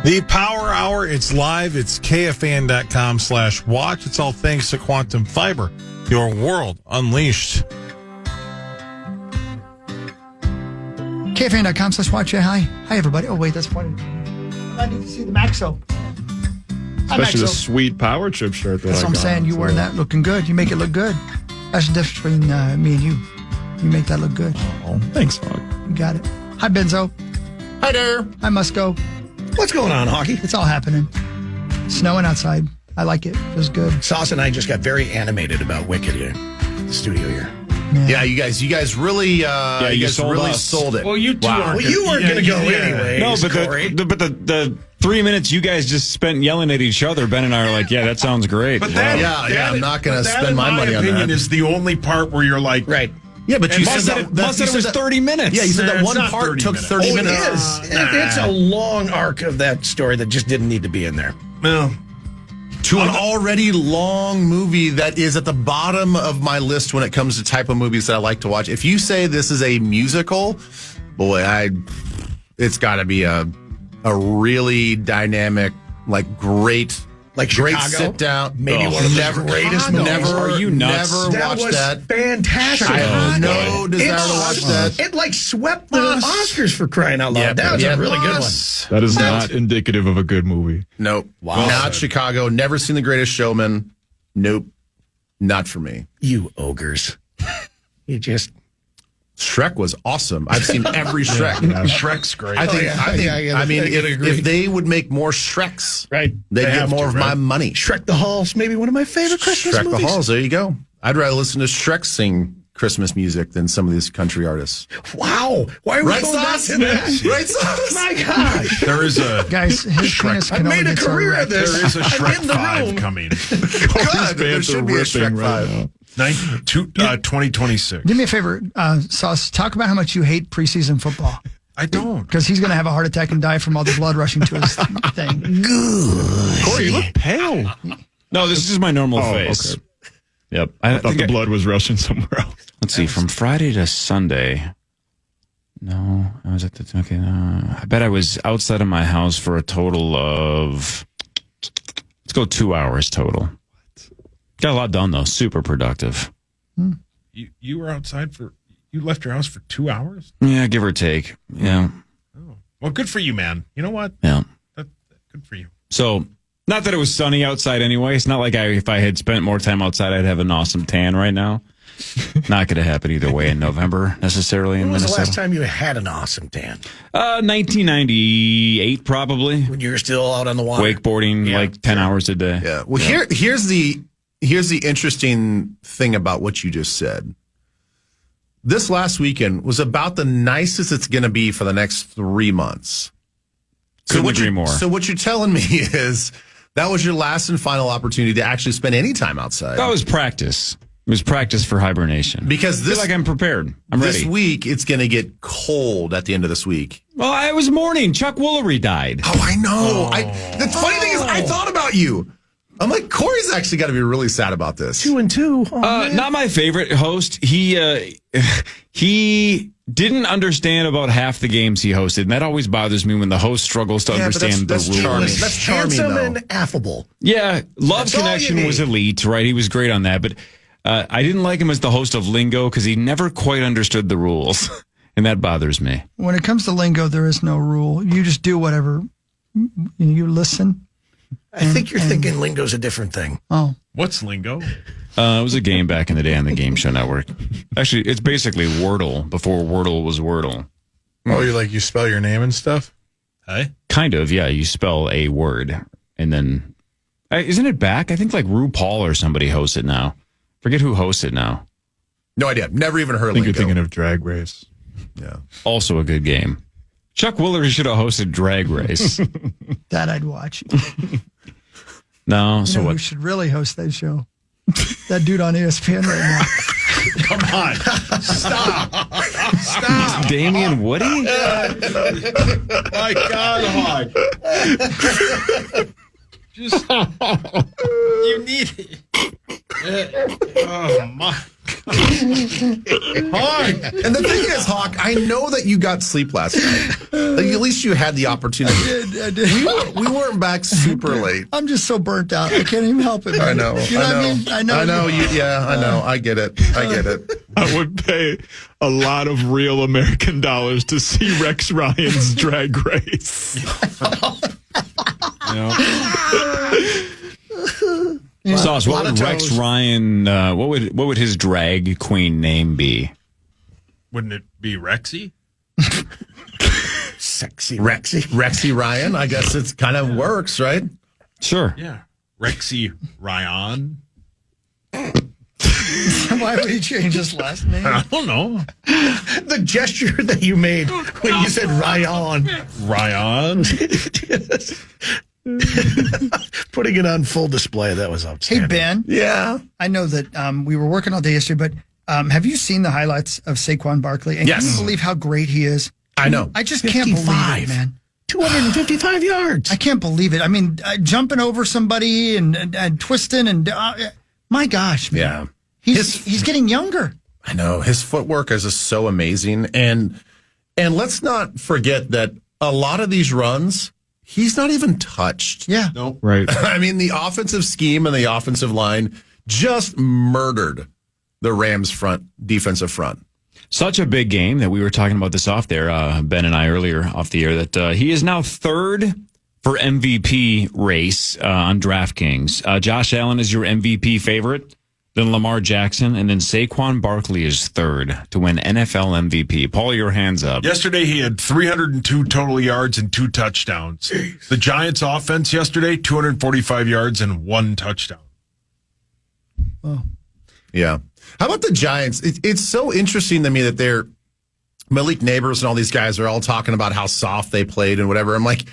The Power Hour, it's live. It's KFAN.com/watch. It's all thanks to Quantum Fiber, your world unleashed. KFAN.com/watch. Hi, everybody. Oh, wait, that's funny. I need to see the Maxo. Especially the sweet power trip shirt. That's what I'm saying. You wearing that looking good. You make it look good. That's the difference between me and you. You make that look good. Oh, thanks, Hog. You got it. Hi, Benzo. Hi there. Hi, Musco. What's going on, Hockey? It's all happening. Snowing outside. I like it. It was good. Sauce and I just got very animated about Wicked here in the studio here. Yeah, you guys really, you guys really sold it. Well, you two aren't. Well, you weren't going to go anyway. No, but the 3 minutes you guys just spent yelling at each other, Ben and I are like, yeah, that sounds great. But I'm not going to spend my money on that. That, in my opinion, is the only part where you're like, right. Yeah, but you said it was 30 minutes. Yeah, you said that one part took 30 minutes. It is. It's a long arc of that story that just didn't need to be in there. Well, to an already long movie that is at the bottom of my list when it comes to type of movies that I like to watch. If you say this is a musical, boy, it's got to be a really dynamic, great. Great sit down. Maybe one of the greatest movies. Are you nuts? Never watched that. Fantastic. I have no desire to watch that. It swept the Oscars for crying out loud. Yeah, that was a really good one. That is not indicative of a good movie. Nope. Wow. Not Chicago. Never seen The Greatest Showman. Nope. Not for me. You ogres. You just... Shrek was awesome. I've seen every Shrek. Shrek's great. I think if they would make more Shreks, right, they'd get more of my money. Shrek the Halls, maybe one of my favorite Christmas movies. Shrek the Halls, there you go. I'd rather listen to Shrek sing Christmas music than some of these country artists. Wow. Why are we going back to that? Right, Sauce? My gosh. There is a... Guys, his penis can only get so erect. There is a Shrek 5 coming. Good. There should be a Shrek 5. 2026. Do me a favor, Sauce. Talk about how much you hate preseason football. I don't. Because he's going to have a heart attack and die from all the blood rushing to his thing. Good. Cory, you look pale. No, this is my normal face. Okay. Yep. I thought the blood was rushing somewhere else. Let's see. From Friday to Sunday. No, I was at the... Okay, I bet I was outside of my house for a total of... Let's go 2 hours total. Got a lot done, though. Super productive. You were outside for... You left your house for 2 hours? Yeah, give or take. Yeah. Oh. Well, good for you, man. You know what? Yeah. Good for you. So, not that it was sunny outside anyway. It's not like if I had spent more time outside, I'd have an awesome tan right now. Not going to happen either way in November, necessarily. When was Minnesota. the last time you had an awesome tan? 1998, probably. When you were still out on the water? Wakeboarding, 10 hours a day. Yeah. Well, here's the interesting thing about what you just said. This last weekend was about the nicest it's going to be for the next 3 months. Couldn't agree more. So what you're telling me is that was your last and final opportunity to actually spend any time outside. That was practice. It was practice for hibernation. Because I feel like I'm prepared. I'm ready. This week, it's going to get cold at the end of this week. Well, it was morning. Chuck Woolery died. Oh, I know. The funny thing is, I thought about you. I'm like, Cory's actually got to be really sad about this. 2-2. Oh, not my favorite host. He didn't understand about half the games he hosted, and that always bothers me when the host struggles to understand the rules. Charming. That's charming, handsome though. and affable. Yeah, Love Connection was elite, right? He was great on that, but I didn't like him as the host of Lingo because he never quite understood the rules, and that bothers me. When it comes to Lingo, there is no rule. You just do whatever. You listen. I think you're thinking Lingo's a different thing. Oh. What's Lingo? It was a game back in the day on the Game Show Network. Actually, it's basically Wordle before Wordle was Wordle. Oh, you spell your name and stuff? Hey? Kind of, yeah. You spell a word, and then... Isn't it back? I think RuPaul or somebody hosts it now. Forget who hosts it now. No idea. Never even heard of I think Lingo. you're thinking of Drag Race. Yeah. Also a good game. Chuck Woolery should have hosted Drag Race. That I'd watch. No, so what? Who should really host that show? That dude on ESPN right now. Come on. Stop. Damian Woody? My God, Hog. Just, you need it. Oh, my. Hawk. And the thing is, Hawk, I know that you got sleep last night. Like, at least you had the opportunity. I did. We weren't back super late. I'm just so burnt out. I can't even help it. I know. You know what I mean? I know. I know. I get it. I would pay a lot of real American dollars to see Rex Ryan's drag race. Sauce, what would Rex Ryan, what would his drag queen name be? Wouldn't it be Rexy? Sexy Rexy. Rexy Ryan, I guess it kind of works, right? Sure. Yeah. Rexy Ryan. Why would he change his last name? I don't know. The gesture that you made when you said Ryan. Ryan. Putting it on full display. That was outstanding. Hey, Ben. Yeah. I know that we were working all day yesterday, but have you seen the highlights of Saquon Barkley? And Yes. can you believe how great he is? I know. I just can't believe it, man. 255 yards. I can't believe it. I mean, jumping over somebody and twisting and my gosh, man. Yeah. He's getting younger. I know. His footwork is just so amazing. And let's not forget that a lot of these runs, he's not even touched. Yeah. Nope. Right. I mean, the offensive scheme and the offensive line just murdered the Rams' defensive front. Such a big game that we were talking about this off there, Ben and I earlier off the air, that he is now third for MVP race on DraftKings. Josh Allen is your MVP favorite, then Lamar Jackson, and then Saquon Barkley is third to win NFL MVP. Paul, your hands up. Yesterday, he had 302 total yards and 2 touchdowns. Jeez. The Giants' offense yesterday, 245 yards and 1 touchdown. Oh. Yeah. How about the Giants? It's so interesting to me that they're Malik Neighbors and all these guys are all talking about how soft they played and whatever. I'm like,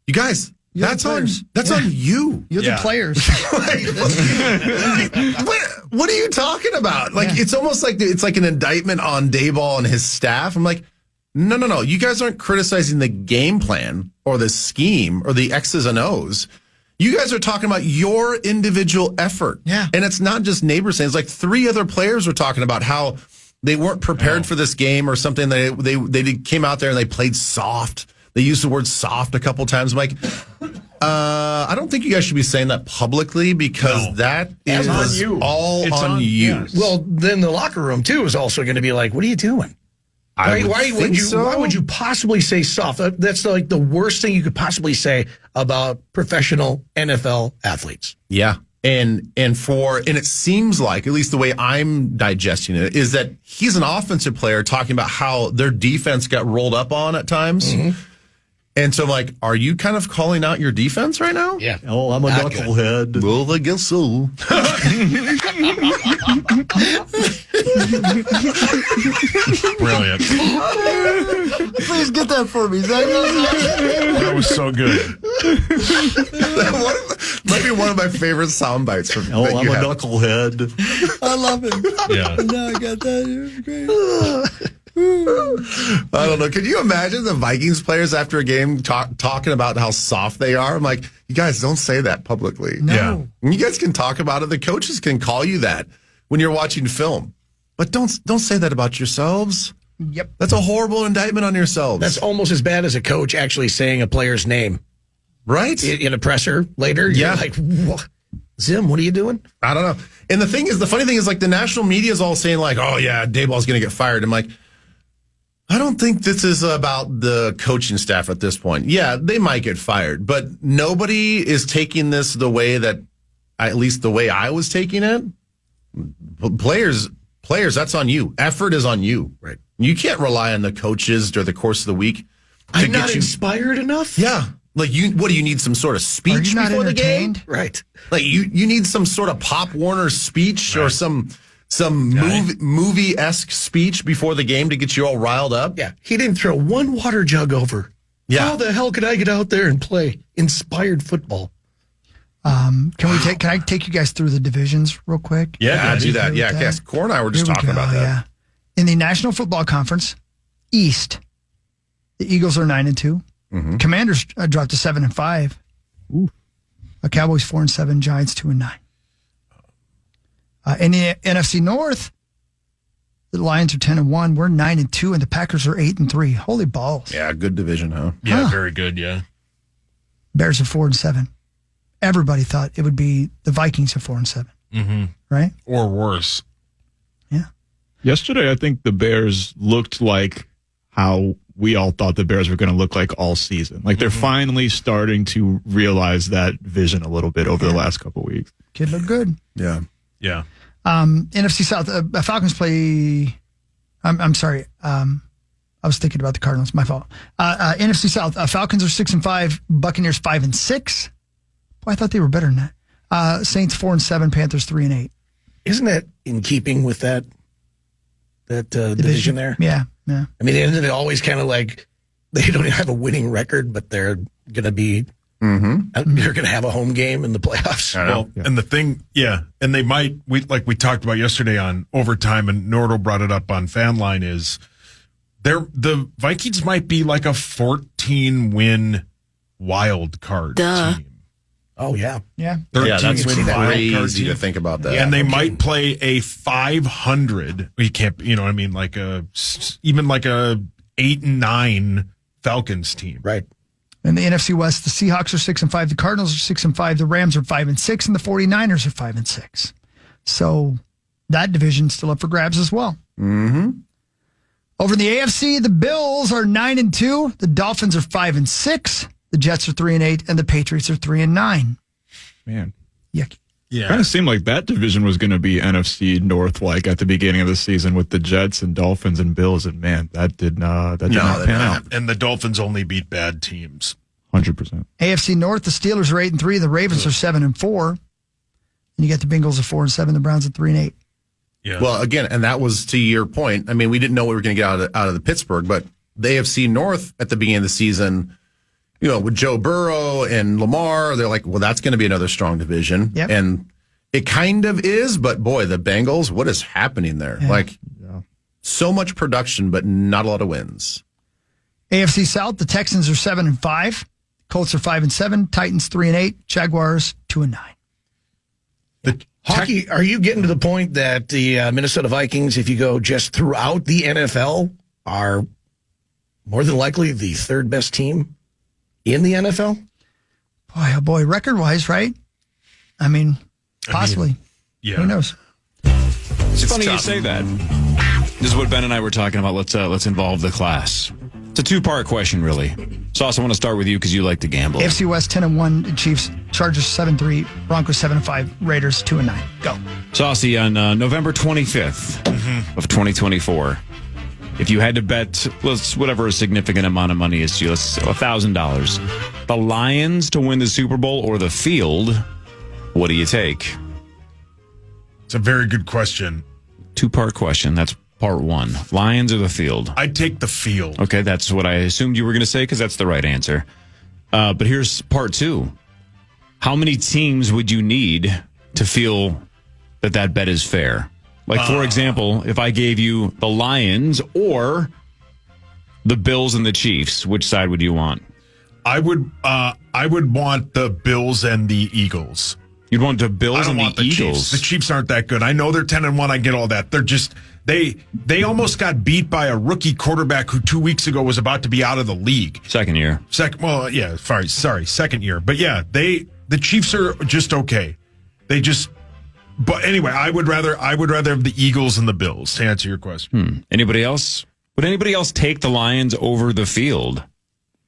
you guys, that's on you. You're the players. What are you talking about? Like, it's almost like it's like an indictment on Dayball and his staff. I'm like, no. You guys aren't criticizing the game plan or the scheme or the X's and O's. You guys are talking about your individual effort. Yeah. And it's not just Neighbors saying, it's like 3 other players were talking about how they weren't prepared for this game or something. They came out there and they played soft. They used the word soft a couple times. I'm like, I don't think you guys should be saying that publicly because that is on you. all It's on you. yes. Well, then the locker room, too, is also going to be like, what are you doing? Why would you possibly say soft? That's like the worst thing you could possibly say about professional NFL athletes. Yeah. And it seems like, at least the way I'm digesting it, is that he's an offensive player talking about how their defense got rolled up on at times. Mm-hmm. And so I'm like, are you kind of calling out your defense right now? Yeah. Oh, I'm a knucklehead. Well, I guess so. Brilliant. Please get that for me, Zach. That was so good. Might be one of my favorite sound bites from Oh, I'm a knucklehead. I love it. Yeah. No, I got that. It was great. I don't know. Can you imagine the Vikings players after a game talking about how soft they are? I'm like, you guys don't say that publicly. No. Yeah. And you guys can talk about it. The coaches can call you that when you're watching film. But don't say that about yourselves. Yep. That's a horrible indictment on yourselves. That's almost as bad as a coach actually saying a player's name. right. In a presser later. Yeah. You're like, what? Zim, what are you doing? I don't know. And the funny thing is, like, the national media is all saying, like, oh, yeah, Dayball's going to get fired. I'm like, I don't think this is about the coaching staff at this point. Yeah, they might get fired, but nobody is taking this the way that, at least the way I was taking it. Players, that's on you. Effort is on you. Right. You can't rely on the coaches during the course of the week. I'm not inspired enough? Yeah. Like, what do you need, some sort of Are speech you not before the game? entertained? Right. Like, you need some sort of Pop Warner speech or some movie-esque speech before the game to get you all riled up. Yeah. He didn't throw one water jug over. Yeah. How the hell could I get out there and play inspired football? Can I take you guys through the divisions real quick? Yeah, do that. Yeah, yes. Cor and I were just talking about that. Yeah. In the National Football Conference East, the Eagles are 9-2. Mm-hmm. Commanders dropped to 7-5. Cowboys 4-7. Giants 2-9. In the NFC North, The Lions are 10-1. We're 9-2, and the Packers are 8-3. Holy balls! Yeah, good division, huh? Yeah, very good. Yeah. Bears are 4-7. Everybody thought it would be the Vikings are 4-7. Mm-hmm. Right? Or worse. Yeah. Yesterday, I think the Bears looked like how we all thought the Bears were going to look like all season. Like they're finally starting to realize that vision a little bit over the last couple of weeks. Kid look good. Yeah. Yeah. NFC South, Falcons play. I'm sorry. I was thinking about the Cardinals. My fault. NFC South, Falcons are 6-5, Buccaneers 5-6. Boy, I thought they were better than that. Saints 4-7, Panthers 3-8. Isn't that in keeping with that division there? Yeah. I mean, isn't it always kind of like they don't have a winning record, but they're going to be they're going to have a home game in the playoffs. Well, and the thing, and they might, we talked about yesterday on Overtime, and Nordo brought it up on Fan Line, is the Vikings might be like a 14-win wild card team. Oh, yeah. Yeah. Yeah, that's 13-win wild card crazy team. to think about that. And they might play a 500. You can't, even like a 8-9 Falcons team. Right. In the NFC West, the Seahawks are 6-5, the Cardinals are 6-5, the Rams are 5-6, and the 49ers are 5-6. So that division's still up for grabs as well. Mm-hmm. Over in the AFC, the Bills are 9-2, the Dolphins are 5-6, the Jets are 3-8, and the Patriots are 3-9. Man. Yucky. Yeah. Kind of seemed like that division was going to be NFC North like at the beginning of the season with the Jets and Dolphins and Bills, and man, that did not pan out. And the Dolphins only beat bad teams. 100%. AFC North, the Steelers are 8-3, the Ravens are 7-4, and you get the Bengals at 4-7, the Browns at 3-8. Yeah. Well, again, and that was to your point. I mean, we didn't know we were going to get out of the Pittsburgh, but the AFC North at the beginning of the season, with Joe Burrow and Lamar, they're like, well, that's going to be another strong division. Yep. And it kind of is, but boy, the Bengals, what is happening there? Yeah. So much production, but not a lot of wins. AFC South, the Texans are 7-5, Colts are 5-7, Titans 3-8, Jaguars 2-9. Hockey, are you getting to the point that the Minnesota Vikings, if you go just throughout the NFL, are more than likely the third best team in the NFL? Boy, oh boy, record-wise, right? I mean, possibly. Yeah. Who knows? It's funny you say that. This is what Ben and I were talking about. Let's involve the class. It's a two-part question, really. Sauce, I want to start with you because you like to gamble. AFC West 10-1, Chiefs, Chargers 7-3, Broncos 7-5, Raiders 2-9. Go. Saucy, on November 25th of 2024, if you had to bet, whatever a significant amount of money is to you, let's $1,000, the Lions to win the Super Bowl or the field, what do you take? It's a very good question. Two-part question. That's part one. Lions or the field? I'd take the field. Okay, that's what I assumed you were going to say because that's the right answer. But here's part two. How many teams would you need to feel that bet is fair? Like, for example, if I gave you the Lions or the Bills and the Chiefs, which side would you want? I would want the Bills and the Eagles. You'd want the Bills and the Eagles. Chiefs. The Chiefs aren't that good. I know they're 10-1. I get all that. They're just they almost got beat by a rookie quarterback who 2 weeks ago was about to be out of the league. Second year. Second year. But yeah, the Chiefs are just okay. But anyway, I would rather have the Eagles and the Bills to answer your question. Anybody else? Would anybody else take the Lions over the field?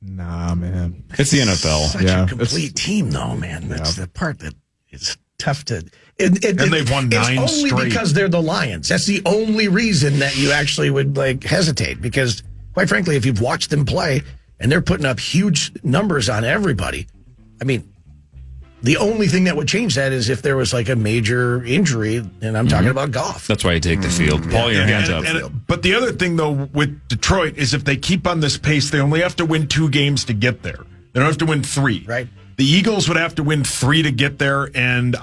Nah, man. It's the NFL. Such a complete team, though, man. That's the part that is tough to. And they've won 9 it's only straight. because they're the Lions. That's the only reason that you actually would hesitate. Because, quite frankly, if you've watched them play and they're putting up huge numbers on everybody, I mean, the only thing that would change that is if there was a major injury, and I'm talking about Goff. That's why you take the field. Paul, your hands up. But the other thing, though, with Detroit is if they keep on this pace, they only have to win 2 games to get there. They don't have to win 3. Right. The Eagles would have to win 3 to get there, and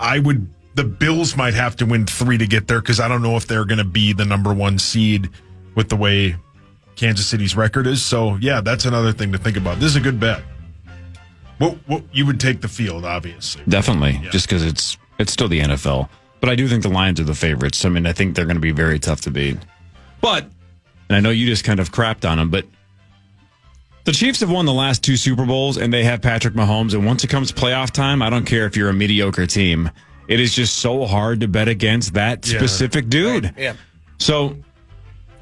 the Bills might have to win 3 to get there because I don't know if they're going to be the number 1 seed with the way Kansas City's record is. So, yeah, that's another thing to think about. This is a good bet. Well, you would take the field, obviously. Definitely, just because it's still the NFL. But I do think the Lions are the favorites. I mean, I think they're going to be very tough to beat. But, and I know you just kind of crapped on them, but the Chiefs have won the last 2 Super Bowls, and they have Patrick Mahomes. And once it comes to playoff time, I don't care if you're a mediocre team. It is just so hard to bet against that specific dude. Right. Yeah. So,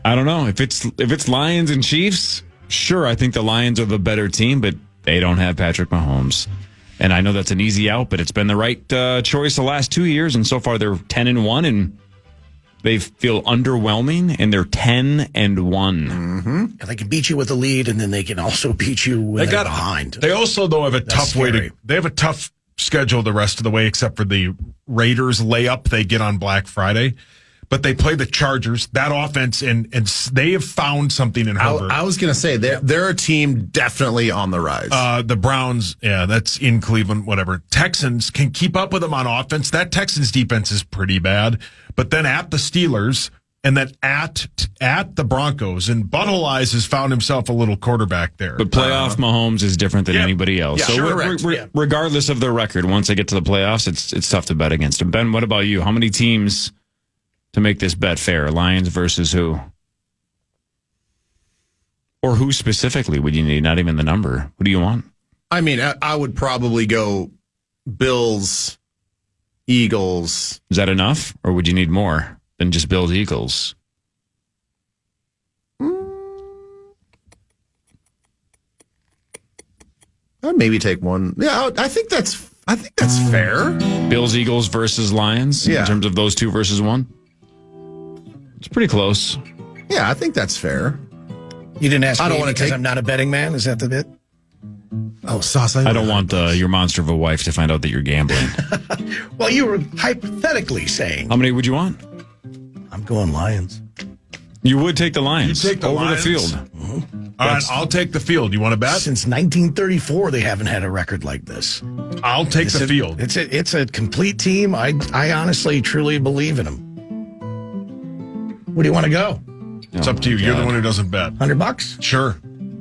I don't know. If it's Lions and Chiefs, sure, I think the Lions are the better team, but they don't have Patrick Mahomes. And I know that's an easy out, but it's been the right choice the last 2 years, and so far they're 10-1, and they feel underwhelming, and they're 10-1. Mm-hmm. And they can beat you with a lead, and then they can also beat you when they're behind. They also, though, have a tough way to. They have a tough schedule the rest of the way, except for the Raiders layup they get on Black Friday. But they play the Chargers. That offense, and they have found something in Herbert. I was going to say, they're a team definitely on the rise. The Browns, that's in Cleveland, whatever. Texans can keep up with them on offense. That Texans defense is pretty bad. But then at the Steelers, and then at the Broncos, and Butthole Eyes has found himself a little quarterback there. But playoff Mahomes is different than anybody else. Yeah, so sure, regardless of their record, once they get to the playoffs, it's tough to bet against them. Ben, what about you? How many teams to make this bet fair? Lions versus who? Or who specifically would you need? Not even the number. Who do you want? I mean, I would probably go Bills, Eagles. Is that enough? Or would you need more than just Bills, Eagles? I'd maybe take one. Yeah, I think that's fair. Bills, Eagles versus Lions? Yeah. In terms of those 2 versus 1? It's pretty close. Yeah, I think that's fair. You didn't ask I don't me wanna because take- I'm not a betting man? Is that the bit? Oh, Sauce. I don't want your monster of a wife to find out that you're gambling. Well, you were hypothetically saying. How many would you want? I'm going Lions. You would take the Lions You take the over Lions? the field. All right, I'll take the field. You want to bet? Since 1934, they haven't had a record like this. I'll take the field. It's a complete team. I honestly, truly believe in them. Where do you want to go? It's up to you. You're the one who doesn't bet. $100? Sure.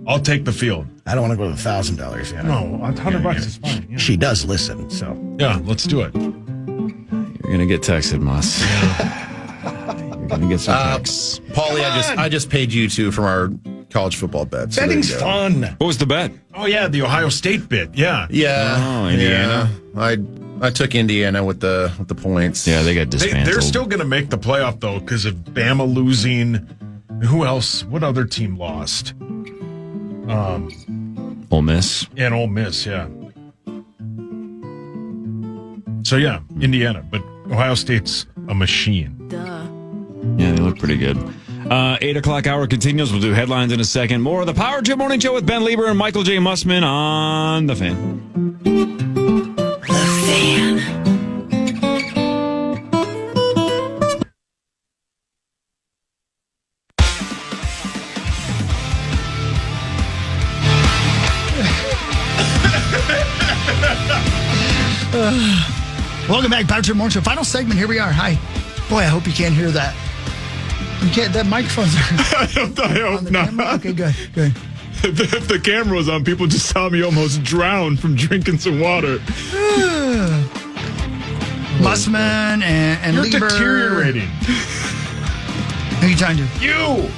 I'll take the field. I don't want to go to $1,000. Yeah. No, $100 is fine. Yeah. She does listen, so. Yeah, let's do it. You're going to get texted, Muss. You're going to get some texts. Paulie, I just paid you 2 from our college football bet. So there Betting's you go. fun. What was the bet? Oh, yeah, the Ohio State bit. Yeah. Yeah. Oh, Indiana. Yeah. I took Indiana with the points. Yeah, they got dismantled. They're still going to make the playoff, though, because of Bama losing. Who else? What other team lost? Ole Miss. And Ole Miss, yeah. So, yeah, Indiana. But Ohio State's a machine. Yeah, they look pretty good. 8 o'clock hour continues. We'll do headlines in a second. More of the Power Trip Morning Show with Ben Lieber and Michael J. Mussman on The Fan. The Fan. Welcome back, Power Trip Morning Show. Final segment. Here we are. Hi. Boy, I hope you can't hear that. You can't. That microphone's I hope on the not. camera. Okay, good. If the camera was on, people just saw me almost drown from drinking some water. Mussman and You're Lieber. deteriorating. Who are you talking to? You!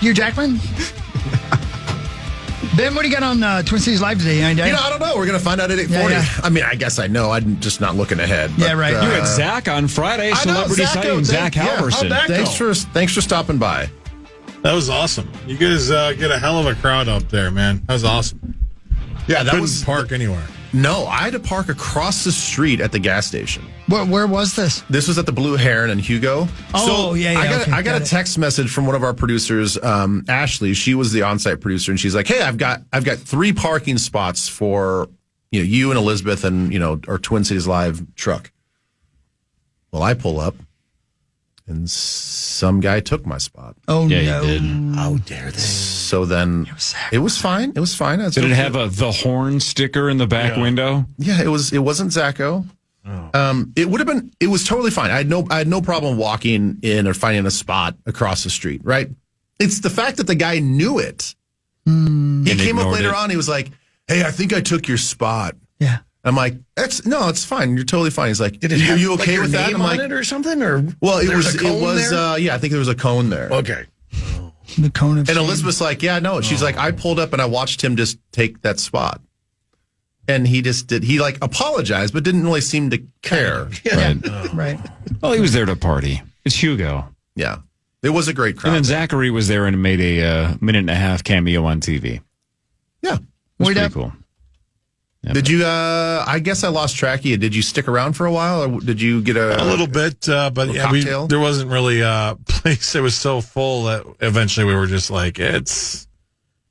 You, Jackman? Ben, what do you got on Twin Cities Live today? I don't know. We're going to find out at 8:40. Yeah. I mean, I guess I know. I'm just not looking ahead. Yeah, right. You had Zach on Friday. I know, Celebrity sighting Zach Halverson. how'd that go? Thanks for stopping by. That was awesome. You guys get a hell of a crowd up there, man. That was awesome. Yeah, that Couldn't was park anywhere. No, I had to park across the street at the gas station. Where was this? This was at the Blue Heron in Hugo. Oh, yeah, I got a text message from one of our producers, Ashley. She was the on-site producer, and she's like, "Hey, I've got 3 parking spots for you and Elizabeth and our Twin Cities Live truck." Well, I pull up, and some guy took my spot. Oh, Yeah, no. you did. How dare they? So then it was fine. It was fine. Did it have the horn sticker in the back window? Yeah, it wasn't Zacho. It would have been. It was totally fine. I had no problem walking in or finding a spot across the street. Right. It's the fact that the guy knew it. He came up later on. He was like, "Hey, I think I took your spot." Yeah. I'm like, it's fine. You're totally fine. He's like, Did it are have you okay your with that? name I'm on like, it or something? Or well, it there was a cone there? yeah, I think there was a cone there. Okay. The cone of And shame. Elizabeth's like, yeah, no. She's like, I pulled up and I watched him just take that spot. And he just did. He like apologized, but didn't really seem to care. Right. Right. Well, he was there to party. It's Hugo. Yeah, it was a great crowd. And then Zachary was there and made a minute and a half cameo on TV. Yeah. It was Wait pretty up. cool. Yeah, Did you? I guess I lost track of you. Did you stick around for a while, or did you get A little bit, but yeah, cocktail? there wasn't really a place. It was so full that eventually we were just like, it's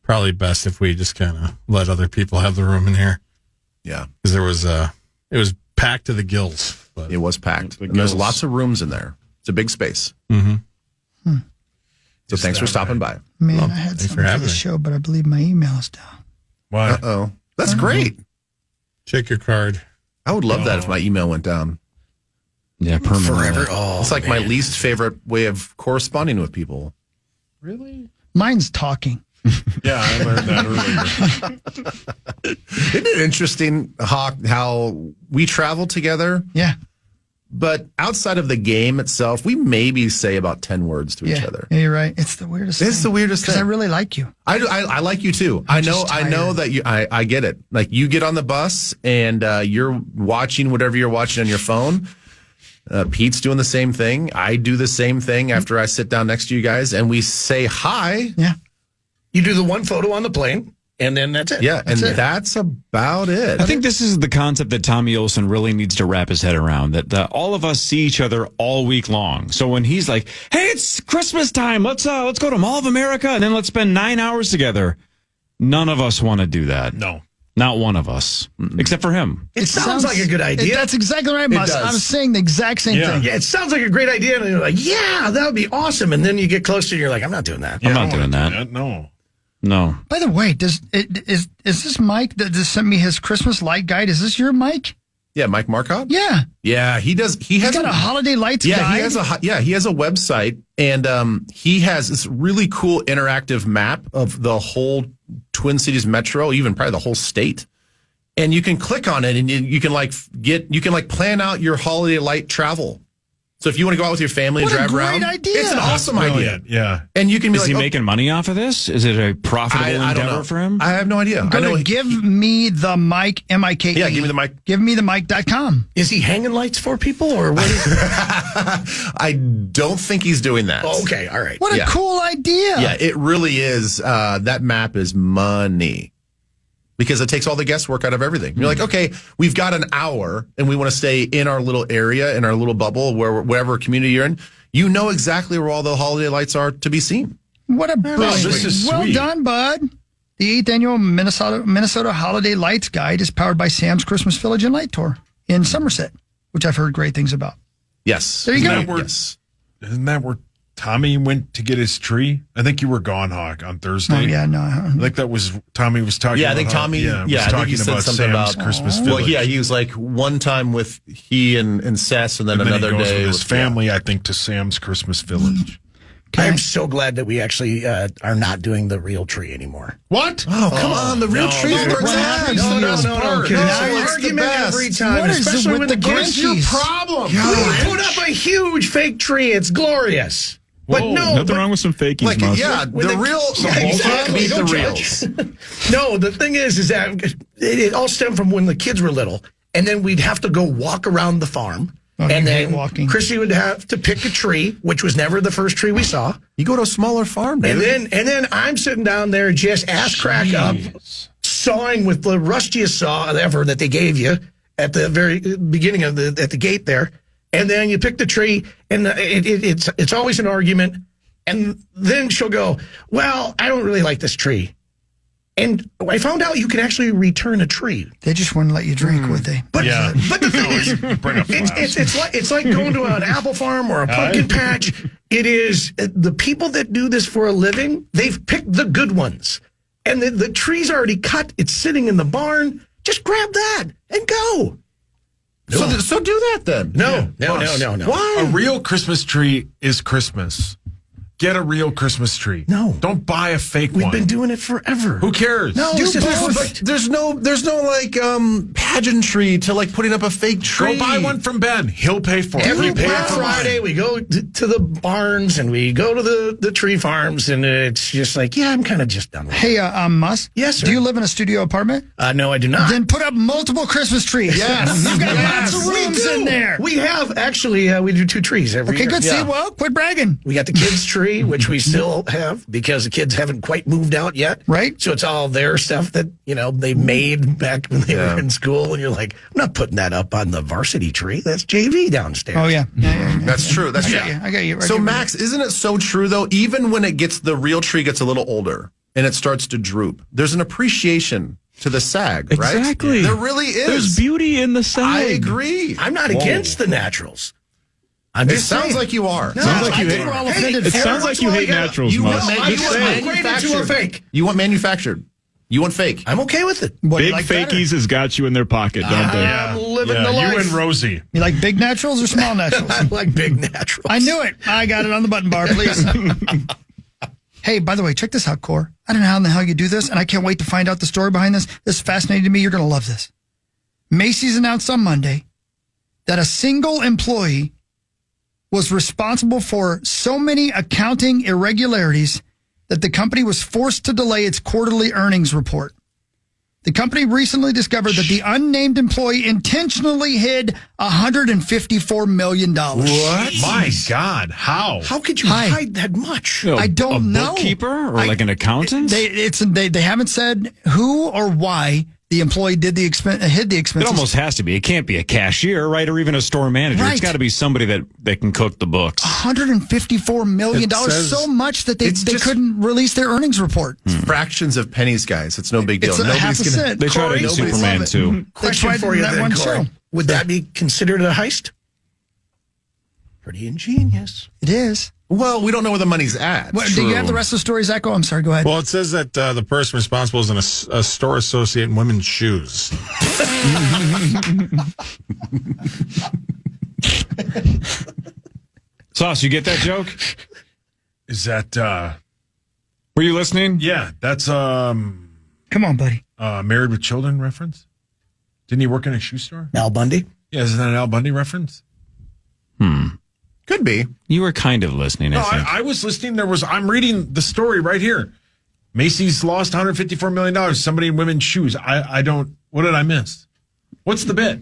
probably best if we just kind of let other people have the room in here. Yeah, Because it was packed to the gills. But it was packed. The And there's gills. lots of rooms in there. It's a big space. Mhm. So thanks for stopping by. Man, Well, I had thanks for something for having the me. show, but I believe my email is down. Why? Uh-oh. That's great. check your card. I would love that if my email went down. Yeah, permanently. Forever. Oh, It's like my least favorite way of corresponding with people. Really? Mine's talking. Yeah, I learned that earlier. Isn't it interesting, Hawk, how we travel together, Yeah. but outside of the game itself, we maybe say about 10 words to each Yeah. other. Yeah, you're right. It's the weirdest thing. It's the weirdest Because I thing. really like you. I like you too. I know just that you. I get it. Like you get on the bus and you're watching whatever you're watching on your phone. Pete's doing the same thing. I do the same thing after I sit down next to you guys, and we say hi. Yeah. You do the one photo on the plane, and then that's it. Yeah, and it. that's about it. I think this is the concept that Tommy Olsen really needs to wrap his head around, that all of us see each other all week long. So when he's like, hey, it's Christmas time. Let's go to Mall of America and then let's spend 9 hours together. None of us want to do that. No. Not one of us, except for him. It sounds like a good idea. That's exactly right, Muss. does. I was saying the exact same Yeah. thing. Yeah, it sounds like a great idea, and you're like, yeah, that would be awesome. And then you get closer, and you're like, I'm not doing that. I'm I not don't doing wanna that. do No. No. By the way, is this Mike that just sent me his Christmas light guide? Is this your Mike? Yeah, Mike Markov. Yeah. Yeah, he does. He has He's got a holiday lights Yeah, guide. he has a website, and he has this really cool interactive map of the whole Twin Cities metro, even probably the whole state. And you can click on it, and you can plan out your holiday light travel. So if you want to go out with your family What and a drive great around, idea. it's an awesome idea. Brilliant. Yeah. And you can be Is like, he oh, making money off of this? Is it a profitable I don't endeavor know. for him? I have no idea. Go I know. to give me the Mike, M-I-K-E. Yeah, give me the mic. Give me the Mike.com. Is he hanging lights for people, or what? I don't think he's doing that. Oh, okay, all right. What a Yeah. cool idea. Yeah, it really is. That map is money because it takes all the guesswork out of everything. You're like, okay, we've got an hour and we want to stay in our little area, in our little bubble, wherever community you're in. You know exactly where all the holiday lights are to be seen. What a brilliant. this is well sweet. done, bud. The 8th annual Minnesota Holiday Lights Guide is powered by Sam's Christmas Village and Light Tour in Somerset, which I've heard great things about. Yes. There you Isn't go. that where- Yes. Isn't that where Tommy went to get his tree? I think you were gone, Hawk, on Thursday. Oh, yeah, no. I think that was Tommy was talking. Yeah, I about think how- Tommy- was I think he talking said about something Sam's about- Christmas Well, Village. yeah, he was like one time with he and Sess, and then And then another he goes day with his with family. I think to Sam's Christmas Village. I'm so glad that we actually are not doing the real tree anymore. What? Oh, come on, the real tree's dude. where it's What at. happens to this part? Because No, it's it's an the argument best. every time, What is it especially with when the the kids. Grinchies? problem. We put up a huge fake tree. It's glorious. But Whoa, no, Nothing wrong with some fakies, Like, Muss. yeah, When the real Yeah, exactly. beat the Don't reals. judge. No, the thing is that it all stemmed from when the kids were little, and then we'd have to go walk around the farm, Oh, and you hate then walking. Chrissy would have to pick a tree, which was never the first tree we saw, You go to a smaller farm, dude. and then I'm sitting down there just ass crack up, sawing with the rustiest saw ever that they gave you at the very beginning of at the gate there, and then you pick the tree, and it's always an argument. And then she'll go, well, I don't really like this tree. And I found out you can actually return a tree. They just wouldn't let you drink, would they? But, Yeah. but the thing is, Bring a flask. it's like going to an apple farm or a pumpkin patch. It is the people that do this for a living, they've picked the good ones. And the tree's already cut. It's sitting in the barn. Just grab that and go. So do that then. No. Why? A real Christmas tree is Christmas. Get a real Christmas tree. No. Don't buy a fake one. We've been doing it forever. Who cares? No, it's just perfect. There's no like pageantry to like putting up a fake tree. Go buy one from Ben. He'll pay for it. Every He'll pay Black for mine. Friday, we go to the barns and we go to the tree farms, and it's just like, yeah, I'm kind of just done with it. Hey, Muss? Yes, sir. Do you live in a studio apartment? No, I do not. Then put up multiple Christmas trees. Yes. You've got Yes, lots of we rooms do. in there. We have, actually, we do 2 trees every Okay, year. good. Yeah. See, well, quit bragging. We got the kids' tree, which we still have because the kids haven't quite moved out yet. Right. So it's all their stuff that, they made back when they were in school. And you're like, I'm not putting that up on the varsity tree. That's JV downstairs. Oh, yeah. That's true. That's true. I got you. So, Max, isn't it so true, though? Even when the real tree gets a little older and it starts to droop, there's an appreciation to the sag, right? Exactly. There really is. There's beauty in the sag. I agree. I'm not against the naturals. I'm It just sounds saying. like you are. Sounds like I you think hate. we're all It offended. sounds like you hate naturals, You want, Muss. I you want upgraded to a manufactured. fake. You want manufactured. You want fake. I'm okay with it. What, Big you like fakies has got you in their pocket, don't they? I'm living the Yeah, life. you and Rosie. You like big naturals or small naturals? I like big naturals. I knew it. I got it on the button bar, please. Hey, by the way, check this out, Core. I don't know how in the hell you do this, and I can't wait to find out the story behind this. This is fascinating to me. You're going to love this. Macy's announced on Monday that a single employee was responsible for so many accounting irregularities that the company was forced to delay its quarterly earnings report. The company recently discovered that the unnamed employee intentionally hid $154 million. What? My God. How? How could you Hi. hide that much? I don't a know. bookkeeper or like an accountant? They haven't said who or why the employee hid the It expenses. almost has to be. It can't be a cashier, right? Or even a store manager. Right. It's got to be somebody that can cook the books. $154 million, It says- so much that they It's just- couldn't release their earnings report. Fractions of pennies, guys. It's no big deal. It's a half a cent. They try to do Nobody's Superman love it. too. Question tried for you that then, one Cory. show. Would that be considered a heist? Pretty ingenious. It is. Well, we don't know where the money's at. What, do you have the rest of the story, Zach? Oh, I'm sorry. Go ahead. Well, it says that the person responsible is a store associate in women's shoes. Sauce, you get that joke? Is that, Were you listening? yeah, that's Come on, buddy. Married with Children reference? Didn't he work in a shoe store? Al Bundy? Yeah, isn't that an Al Bundy reference? Could be. You were kind of listening, I No, think. I was listening. I'm reading the story right here. Macy's lost $154 million. Somebody in women's shoes. What did I miss? What's the bit?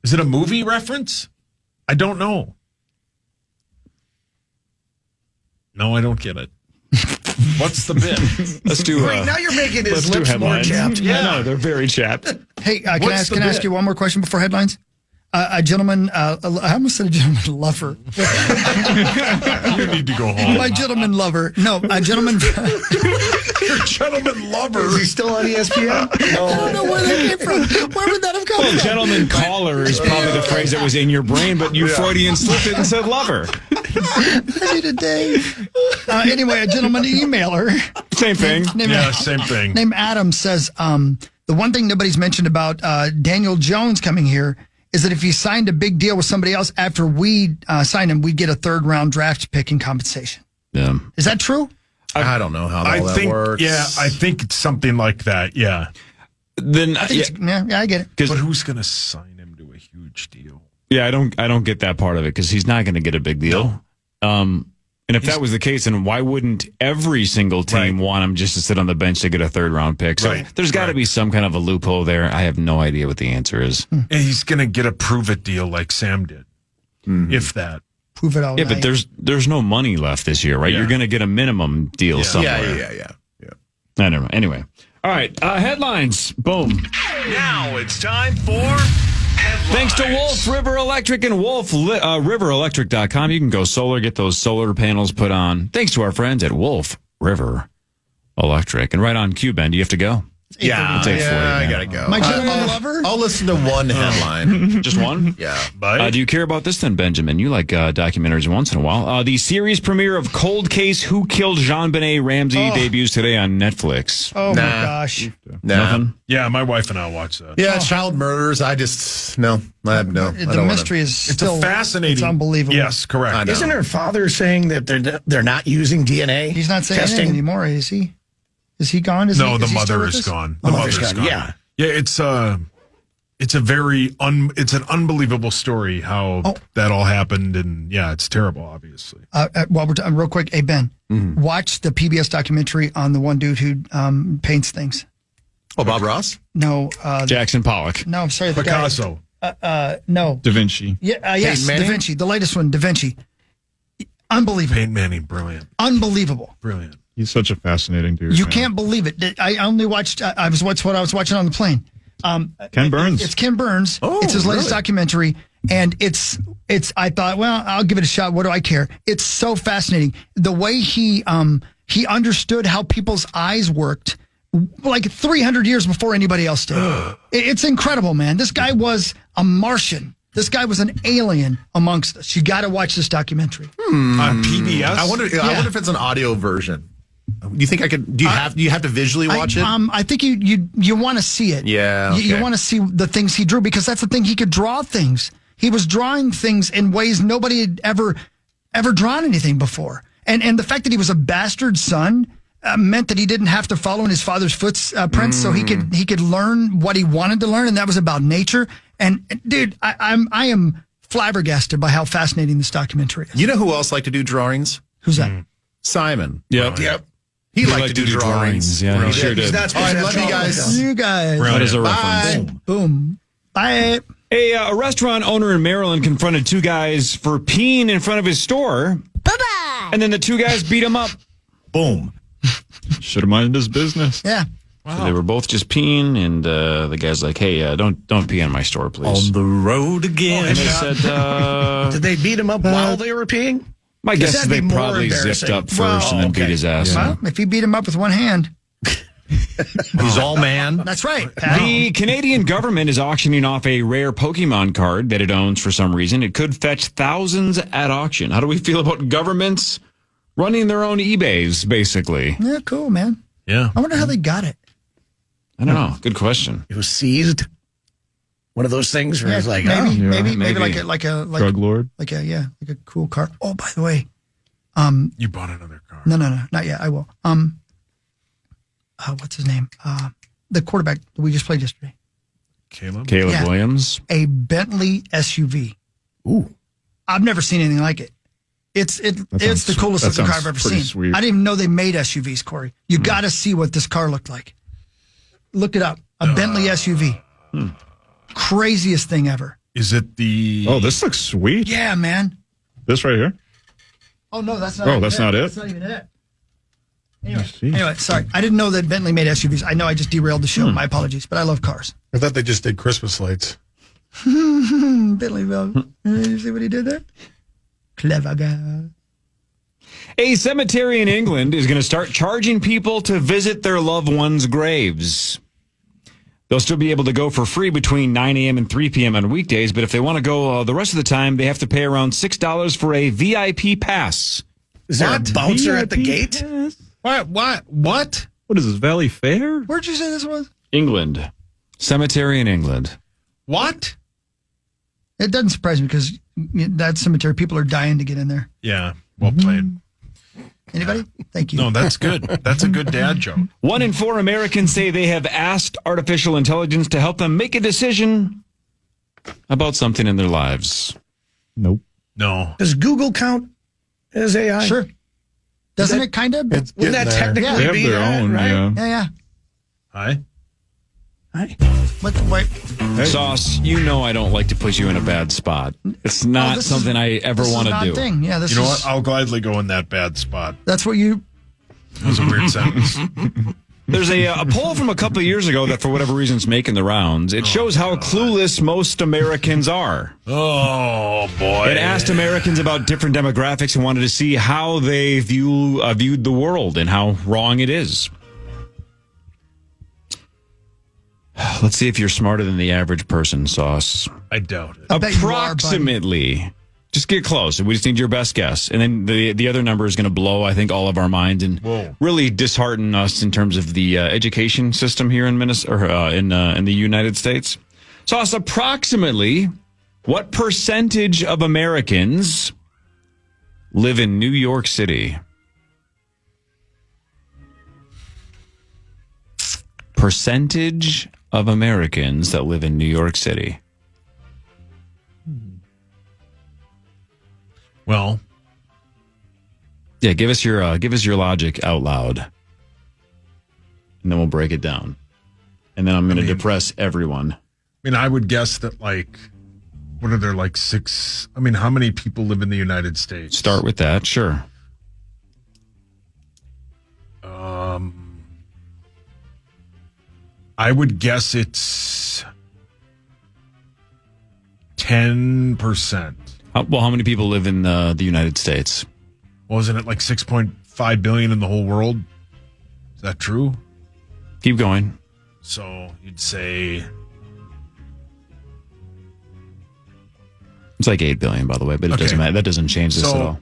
Is it a movie reference? I don't know. No, I don't get it. What's the bit? Let's do. Wait, now you're making his let's do lips more headlines. chapped. Yeah, no, they're very chapped. Hey, can What's the I ask bit? you one more question before headlines? A gentleman, I almost said a gentleman lover. You need to go home. My gentleman lover. No, a gentleman. Your gentleman lover. Is he still on ESPN? I don't know where that came from. Where would that have come Well, from? gentleman caller is probably the phrase that was in your brain, but you Freudian slipped it and said lover. I need a day. Anyway, a gentleman emailer Same thing. Yeah, same thing. named Adam says the one thing nobody's mentioned about Daniel Jones coming here is that if he signed a big deal with somebody else after we signed him, we'd get a third round draft pick in compensation. Yeah. Is that true? I don't know how I all that think, works. yeah, I think it's something like that. Yeah. Then Yeah, I get it. But who's going to sign him to a huge deal? I don't get that part of it because he's not going to get a big deal. And if that was the case, then why wouldn't every single team want him just to sit on the bench to get a third round pick? So Right. there's got to be some kind of a loophole there. I have no idea what the answer is. And he's going to get a prove it deal like Sam did, if that. Prove it all Yeah, but night. there's no money left this year, right? Yeah. You're going to get a minimum deal somewhere. Yeah. I don't know. Anyway. All right. Headlines. Boom. Now it's time for headlines. Thanks to Wolf River Electric and WolfRiverElectric.com. You can go solar, get those solar panels put on. Thanks to our friends at Wolf River Electric. And right on cue, Ben, do you have to go? Yeah, It's 8:40, I man. gotta go. My gentleman lover. I'll listen to one headline. Just one? Yeah. But Do you care about this then, Benjamin? You like documentaries once in a while. The series premiere of Cold Case Who Killed Jean-Benet Ramsey debuts today on Netflix. Oh my Nah. gosh. Nothing? yeah, my wife and I watch that. Yeah, child murders. I have no. The mystery is It's still a fascinating. It's unbelievable. Yes, correct. I know. Isn't her father saying that they're not using DNA? He's not saying testing anything anymore, is he? Is he gone? Is No, he, the is he still mother with is us? gone. Oh, The mother's gone, gone. yeah. Yeah, it's a very it's an unbelievable story how that all happened, and yeah, it's terrible, obviously. While we're real quick, hey Ben, watch the PBS documentary on the one dude who paints things. Oh, Bob Ross? No, Jackson Pollock. no, I'm sorry, the Picasso. guy. No, Da Vinci. yeah, yes, Da Manning? Vinci, the latest one, Da Vinci. Unbelievable, Peyton Manning, brilliant. unbelievable. Brilliant. He's such a fascinating dude. You man. can't believe it. I only watched. I was what I was watching on the plane. Ken Burns. It's Ken Burns. Oh, it's his latest really? documentary, and it's. I thought, well, I'll give it a shot. What do I care? It's so fascinating the way he understood how people's eyes worked, like 300 years before anybody else did. It's incredible, man. This guy was a Martian. This guy was an alien amongst us. You got to watch this documentary. On PBS. I wonder if it's an audio version. Do you think I could? Do you have to visually watch it? I think you want to see it. Yeah, You okay. want to see the things he drew because that's the thing. He could draw things. He was drawing things in ways nobody had ever drawn anything before. And the fact that he was a bastard son meant that he didn't have to follow in his father's footprints, so he could learn what he wanted to learn, and that was about nature. And dude, I am flabbergasted by how fascinating this documentary is. You know who else liked to do drawings? Who's that? Simon. Yep. Yep. He liked to do drawings. Yeah, he sure He's did. not All right, supposed to love you have guys. chocolate, You guys. That is a Bye. reference. Boom. Bye. A restaurant owner in Maryland confronted two guys for peeing in front of his store. Bye-bye. And then the two guys beat him up. Boom. Should have minded his business. Yeah. So they were both just peeing, and the guy's like, "Hey, don't pee in my store, please." the road again. And they said, Did they beat him up while they were peeing? "My guess is that'd they be more probably zipped embarrassing. up first Well, and then okay. beat his ass." Well, if you beat him up with one hand, He's all man. that's right. Pat. The Canadian government is auctioning off a rare Pokemon card that it owns for some reason. It could fetch thousands at auction. How do we feel about governments running their own eBays, basically? Yeah, cool, man. Yeah. I wonder how they got it. I don't know. Good question. It was seized. One of those things where it's like, maybe, oh, maybe maybe. like a Drug lord. like a cool car. Oh, by the way, You bought another car. no, not yet. I will. What's his name? The quarterback that we just played yesterday. Caleb. Yeah. Williams. A Bentley SUV. ooh. I've never seen anything like it. It's sounds the coolest that looking car sounds I've ever pretty seen. sweet. I didn't even know they made SUVs, Corey. You got to see what this car looked like. Look it up. A Bentley SUV. Craziest thing ever. Is it the? Oh, this looks sweet. Yeah, man. This right here. Oh no, that's not. Oh, even that's not it? That's not even it. See. Anyway, sorry. I didn't know that Bentley made SUVs. I know I just derailed the show. My apologies, but I love cars. I thought they just did Christmas lights. Bentleyville. You see what he did there? Clever guy. A cemetery in England is going to start charging people to visit their loved ones' graves. They'll still be able to go for free between 9 a.m. and 3 p.m. on weekdays, but if they want to go the rest of the time, they have to pay around $6 for a VIP pass. Is there a bouncer at the gate? What? What is this, Valley Fair? Where'd you say this was? England. Cemetery in England. What? It doesn't surprise me because that cemetery, people are dying to get in there. Yeah. Well played. Anybody? Thank you. No, that's good. That's a good dad joke. 1 in 4 Americans say they have asked artificial intelligence to help them make a decision about something in their lives. Nope. No. Does Google count as AI? Sure. Doesn't it kind of? It's Wouldn't that getting there. technically They have be their that, own, right? yeah. Yeah. Hi. Right. Wait. Sauce, you know I don't like to put you in a bad spot. It's not this something I ever This is want an to odd do. thing. Yeah, this You know is. what? I'll gladly go in that bad spot. That's what you. That was a weird sentence. There's a poll from a couple of years ago that, for whatever reason, is making the rounds. It shows how clueless most Americans are. Oh boy. It asked Americans about different demographics and wanted to see how they viewed the world and how wrong it is. Let's see if you're smarter than the average person, Sauce. I doubt it. I bet you are, buddy. Approximately. Just get close. We just need your best guess. And then the other number is going to blow, I think, all of our minds and really dishearten us in terms of the education system here in Minnesota, or in the United States. Sauce, approximately what percentage of Americans live in New York City? Percentage of Americans that live in New York City. Well, yeah, give us your logic out loud, and then we'll break it down, and then I'm going to depress everyone. I would guess that what are there 6? How many people live in the United States? Start with that, sure. I would guess it's 10%. How many people live in the United States? Wasn't it 6.5 billion in the whole world? Is that true? Keep going. So you'd say it's 8 billion, by the way, but it doesn't matter. That doesn't change this at all.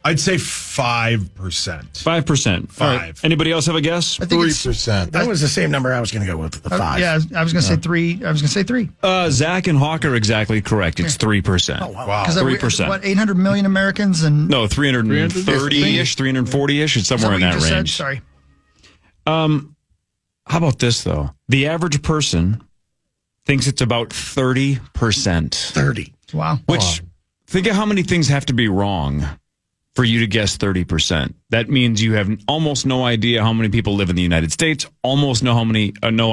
I'd say 5%. 5%. 5. Right. Anybody else have a guess? I think 3%. That was the same number I was going to go with, the 5. Yeah, I was going to say 3. I was going to say 3. Zach and Hawk are exactly correct. It's 3%. Oh, wow. 3%. What, 800 million Americans? And No, 330-ish, 340-ish. It's somewhere in that range. Sorry. How about this, though? The average person thinks it's about 30%. 30. Wow. Which, think of how many things have to be wrong for you to guess 30%. That means you have almost no idea how many people live in the United States, almost no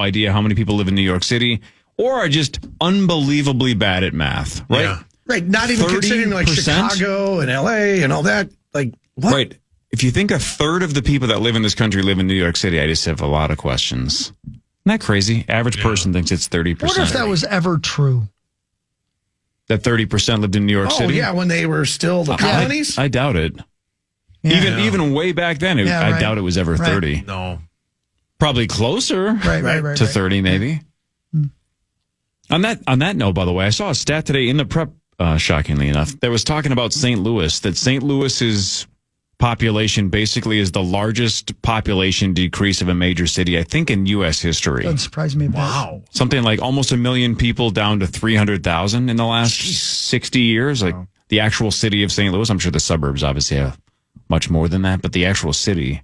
idea how many people live in New York City, or are just unbelievably bad at math, right? Yeah. Right, not even considering 30%? Chicago and LA and all that. What? Right. If you think a third of the people that live in this country live in New York City, I just have a lot of questions. Isn't that crazy? Average person thinks it's 30%. I wonder if that was ever true. That 30% lived in New York City? Oh, yeah, when they were still the colonies? I doubt it. Yeah. Even way back then, I doubt it was ever 30. No. Probably closer Right. to 30, maybe. On that note, by the way, I saw a stat today in the prep, shockingly enough, that was talking about St. Louis, that St. Louis's population basically is the largest population decrease of a major city, I think, in U.S. history. Doesn't surprise me a bit. Wow. Something like almost 1 million people down to 300,000 in the last 60 years. The actual city of St. Louis, I'm sure the suburbs obviously have much more than that, but the actual city,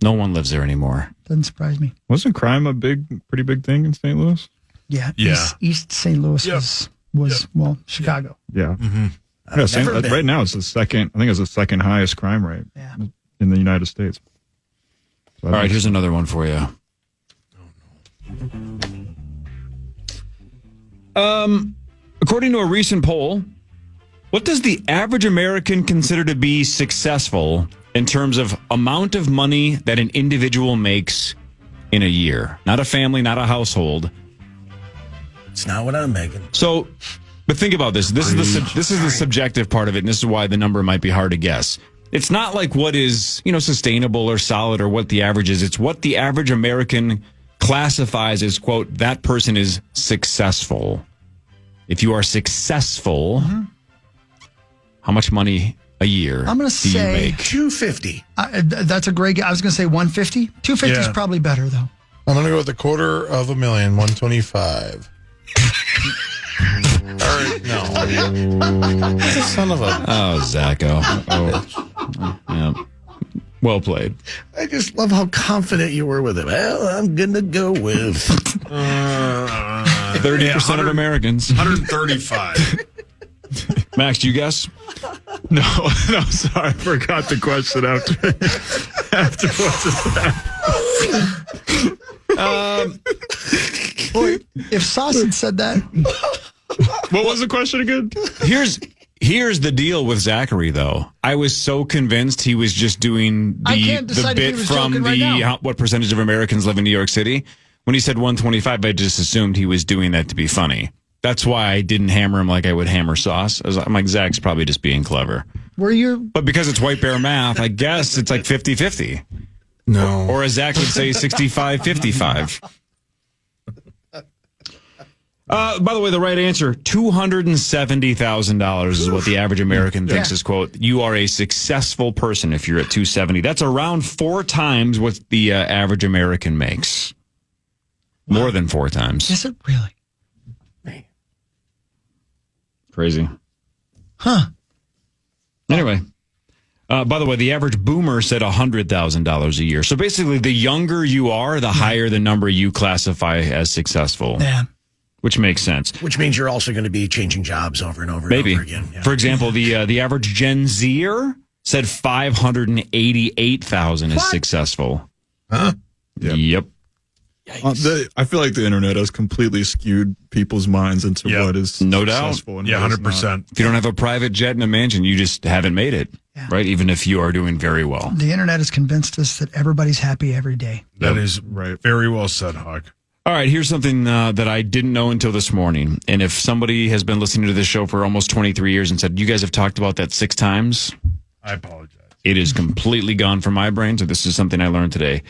no one lives there anymore. Doesn't surprise me. Wasn't crime a pretty big thing in St. Louis? Yeah. Yeah. East St. Louis was Chicago. Yeah. Mm-hmm. Yeah, right now it's the second. I think it's the second highest crime rate in the United States. So All right, here's another one for you. According to a recent poll, what does the average American consider to be successful in terms of amount of money that an individual makes in a year? Not a family, not a household. It's not what I'm making. So, but think about this. This is the subjective part of it, and this is why the number might be hard to guess. It's not like what is, sustainable or solid or what the average is. It's what the average American classifies as, quote, that person is successful. If you are successful, how much money a year I'm going to say you make? $250. That's a great guess. I was going to say 150. 250 is probably better, though. I'm going to go with $250,000, 125. No. Son of a. Oh, Zacho. Oh, yeah. Well played. I just love how confident you were with it. Well, I'm going to go with 30% of Americans. 135. Max, do you guess? No, sorry, I forgot the question after what's that? Boy, if Sauce had said that, What was the question again? Here's the deal with Zachary, though. I was so convinced he was just doing I can't the decide if he bit was from joking right now. what percentage of Americans live in New York City. When he said 125, I just assumed he was doing that to be funny. That's why I didn't hammer him like I would hammer Sauce. I'm like, Zach's probably just being clever. were you? But because it's white bear math, I guess it's like 50-50. No. Or as Zach would say, 65-55. By the way, the right answer, $270,000 is what the average American thinks is, quote, you are a successful person if you're at 270. That's around 4 times what the average American makes. More than 4 times. Is it really? Crazy. Huh. Anyway, by the way, the average boomer said $100,000 a year. So basically, the younger you are, the higher the number you classify as successful. Yeah. Which makes sense. Which means you're also going to be changing jobs over and over Maybe. and over again. Yeah. For example, the average Gen Zer said 588,000 is successful. Huh? Yep. I feel like the internet has completely skewed people's minds into what is no doubt. successful and Yeah, what is 100%. not. If you don't have a private jet and a mansion, you just haven't made it, right? Even if you are doing very well. The internet has convinced us that everybody's happy every day. That is very well said, Hawk. All right, here's something that I didn't know until this morning. And if somebody has been listening to this show for almost 23 years and said, you guys have talked about that 6 times, I apologize. it is completely gone from my brain. So this is something I learned today.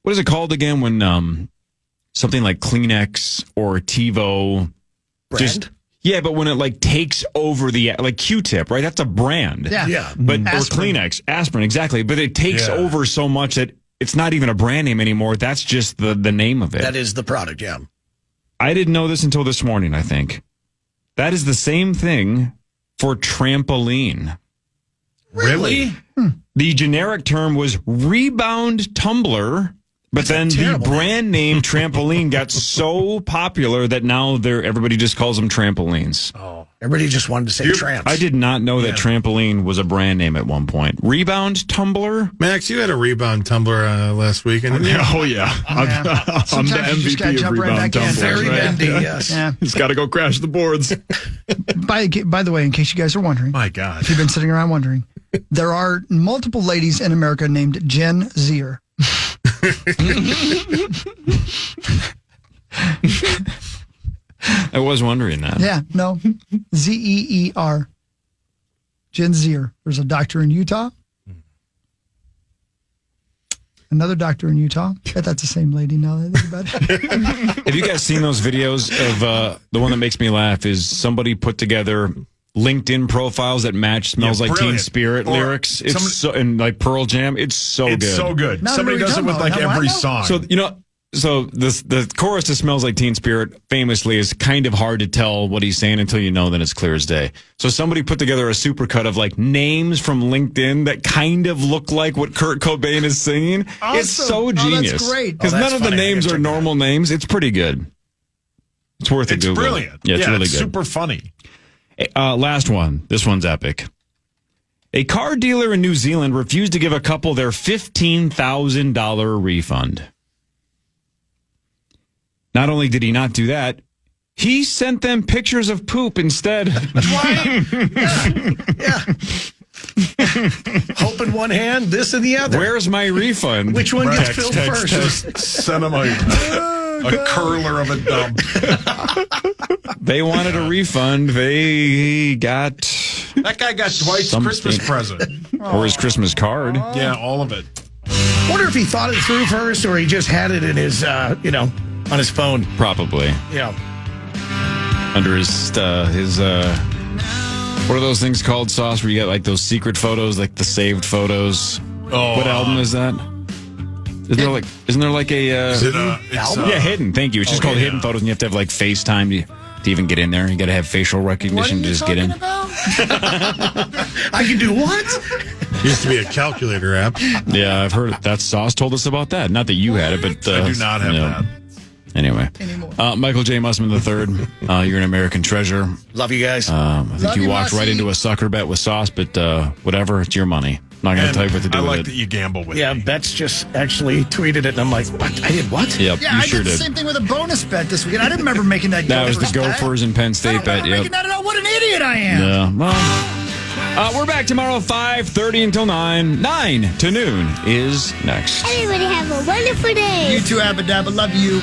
What is it called again when something like Kleenex or TiVo Brand? yeah, but when it like takes over the like Q-tip, right? That's a brand. Yeah. Yeah. But or Aspirin. Kleenex, aspirin, exactly. But it takes over so much that it's not even a brand name anymore. That's just the name of it. That is the product, yeah. I didn't know this until this morning, I think. That is the same thing for trampoline. Really? The generic term was Rebound Tumbler, but then the brand name trampoline got so popular that now everybody just calls them trampolines. Oh, everybody just wanted to say tramps. I did not know that trampoline was a brand name at one point. Rebound Tumbler? Max, you had a rebound tumbler last weekend. Didn't you? Oh, yeah. I'm the Sometimes you just gotta MVP of jump right Rebound back in. Tumbler. Very bendy, yes. Yeah. He's got to go crash the boards. By the way, in case you guys are wondering, My God. if you've been sitting around wondering, there are multiple ladies in America named Gen Zer. I was wondering that. Yeah, no. Zeer. Gen Zer. There's a doctor in Utah. Another doctor in Utah. I bet that's the same lady now that I think about it. Have you guys seen those videos of the one that makes me laugh is somebody put together LinkedIn profiles that match Smells Like Teen brilliant. Spirit Or lyrics? It's so, and like Pearl Jam. It's so It's good. so good. No, Somebody no, does it you're with talking like about- every no, song. So, the chorus to Smells Like Teen Spirit famously is kind of hard to tell what he's saying until you know that it's clear as day. So somebody put together a supercut of like names from LinkedIn that kind of look like what Kurt Cobain is singing. It's so Awesome. Oh, genius. that's great. Because Oh, that's none of the funny. I names gotta are check that normal names. It's pretty good. It's worth a It's Google. brilliant. Yeah, it's really it's good. super funny. Last one. This one's epic. A car dealer in New Zealand refused to give a couple their $15,000 refund. Not only did he not do that, he sent them pictures of poop instead. Hope in one hand, this in the other. Where's my refund? Which one gets filled first? Send him a curler of a dump. They wanted a refund. They got That guy got Dwight's Something. Christmas present. or his Christmas card. Yeah, all of it. Wonder if he thought it through first or he just had it in his, on his phone. Probably Yeah. under his what are those things called, Sauce, where you get like those secret photos, like the saved photos? Oh, What album is that? Isn't there like a Is it it's, yeah, hidden. Thank you. It's just called yeah. hidden photos, and you have to have like FaceTime to even get in there. You got to have facial recognition to just get in. I can do what? Used to be a calculator app. Yeah, I've heard that. Sauce told us about that. Not that you had it, but I do not have that. Anyway, Michael J. Mussman III, you're an American treasure. Love you guys. I think Love you you, walked right Mussy. into a sucker bet with Sauce, but whatever, it's your money. I'm not going to And tell you what to do I with like it. that you gamble with Yeah, me. Betts just actually tweeted it, and I'm like, what? I did what? Yep, Yeah, you I sure did the did. same thing with a bonus bet this weekend. I didn't remember making that. That was the bet. Gophers and Penn I don't State bet. remember making that at all. What an idiot I am. Yeah. Well, we're back tomorrow 5:30 until 9. 9 to noon is next. Everybody have a wonderful day. You too, Abba Dabba. Love you.